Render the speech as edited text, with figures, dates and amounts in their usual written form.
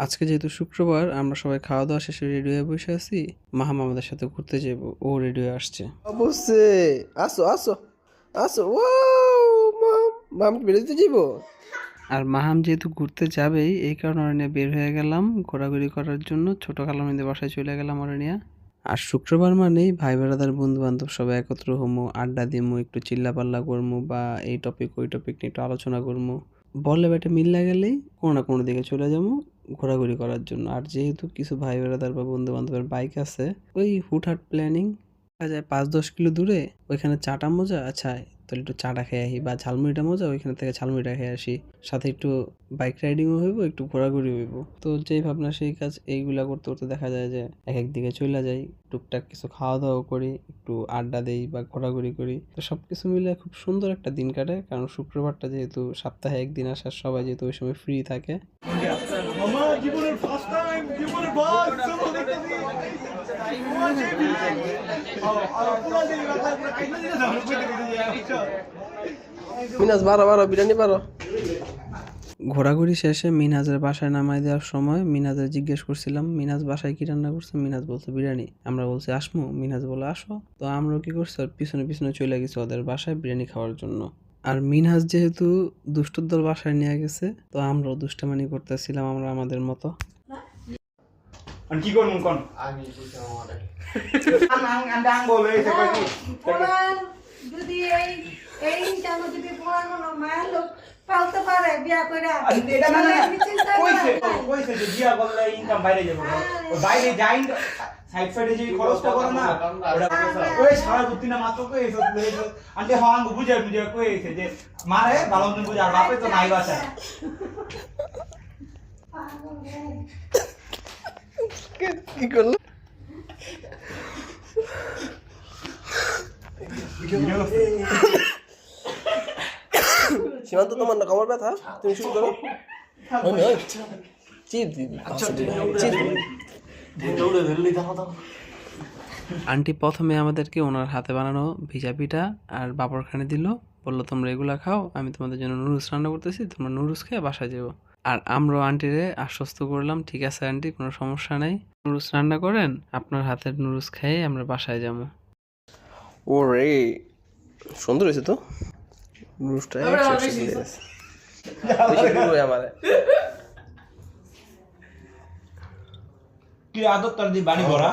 আজকে যেহেতু শুক্রবার আমরা সবাই খাওয়া দাওয়া শেষে রেডি হয়ে বসে আছি। মাহাম আমাদের সাথে ঘুরতে যাব, ও রেডি হয়ে আসছে। অবশ্যই আসো আসো আসো। ওয়াও মাম মাম বেরোতে যাবো। আর মাহাম যেহেতু ঘুরতে যাবেই, এই কারণে ওরা নিয়ে বের হয়ে গেলাম ঘোরাঘুরি করার জন্য। ছোট খালামণিদের বাসায় চলে গেলাম ওরা নিয়ে। আর শুক্রবার মানেই ভাই বেড়াদার বন্ধু বান্ধব সবাই একত্র হমু, আড্ডা দিমু, একটু চিল্লা পাল্লা করমু, বা এই টপিক ওই টপিক নিয়ে একটু আলোচনা করমু। বললে বেটে মিল্লা গেলেই কোনো না কোনো দিকে চলে যাবো ঘোরাঘুরি করার জন্য। আর যেহেতু কিছু ভাই বেড়াদার বা বন্ধু বান্ধবের বাইক আছে, ওই হুটহাট প্ল্যানিং দেখা যায় 5-10 কিলো দূরে ওইখানে চাটা মজা, আচ্ছা তাহলে একটু চাটা খেয়ে আসি, বা ঝালমুড়িটা মজা, ওইখানে থেকে ঝালমুড়িটা খেয়ে আসি, সাথে একটু বাইক রাইডিংও হইব, একটু ঘোরাঘুরি হইব। তো যেই ভাবনা সেই কাজ, এইগুলা করতে করতে দেখা যায় যে এক এক দিকে চলে যাই। টুকটাক কিছু খাওয়া দাওয়া করি, একটু আড্ডা দেই বা ঘোরাঘুরি করি। তো সবকিছু মিলে খুব সুন্দর একটা দিন কাটে, কারণ শুক্রবারটা যেহেতু সপ্তাহে একদিন আসার, সবাই যেহেতু ওই সময় ফ্রি থাকে। আমার জীবনের ফার্স্ট টাইম, জীবনের বাস চলো দেখতেছি। মিনাজ বারো বারো বিরিয়ানি বারো। ঘোরাঘুরি শেষে মিনহাজের বাসায় নামাই দেওয়ার সময় মিনহাজের জিজ্ঞেস করছিলাম, মিনহাজ বাসায় কি রান্না করছে? মিনহাজ বলছে বিরিয়ানি। আমরা বলছি আসমু, মিনহাজ বলে আসো। তো আমরাও কি করছি, ওর পিছনে পিছনে চলে গেছি ওদের বাসায় বিরিয়ানি খাওয়ার জন্য। আর মিনহাজ যেহেতু দুষ্টুর দল বাসায় নিয়ে গেছে, তো আমরাও দুষ্টামানি করতেছিলাম আমরা আমাদের মতো। আর কি করব কোন আমি বুঝাম আমারে আং বলে এসে কই কি পোড়ান যদি এই জানো যদি পোড়ান কোনো মায়ের লোক পালতে পারে বিয়া কইরা এটা না কইছে যে বিয়া করলে ইনকাম বাইরে যাবে ওই বাইরে যাই সাইড সাইডে যে খরচটা করে না ওটা ওই সারা দুই না মাত্র কই এসে আন্টি হাং বুঝে কই এসে যে মারে ভালো মতন বুঝে আর বাপে তো নাই বাসা কি করলো? সীমান্ত তোমার না কমর ব্যথা, তুমি শুরু করো। চিপ দিবি চিপ আন্টি প্রথমে আমাদেরকে ওনার হাতে বানানো ভিজা পিঠা আর বাবরখানে দিল, বললো তোমরা এগুলা খাও, আমি তোমাদের জন্য নুডলস রান্না করতেছি, তোমরা নুডলস খেয়ে বাসায় যাবো। আর আমরাও আন্টিরে আশ্বস্ত করলাম, ঠিক আছে আন্টি, কোনো সমস্যা নাই, নুডলস রান্না করেন, আপনার হাতের নুডলস খেয়ে আমরা বাসায় যাবো। ও রে সুন্দর হয়েছে তো নুডলসটা। আমারে কি আদত তার দি বাড়ি ভরা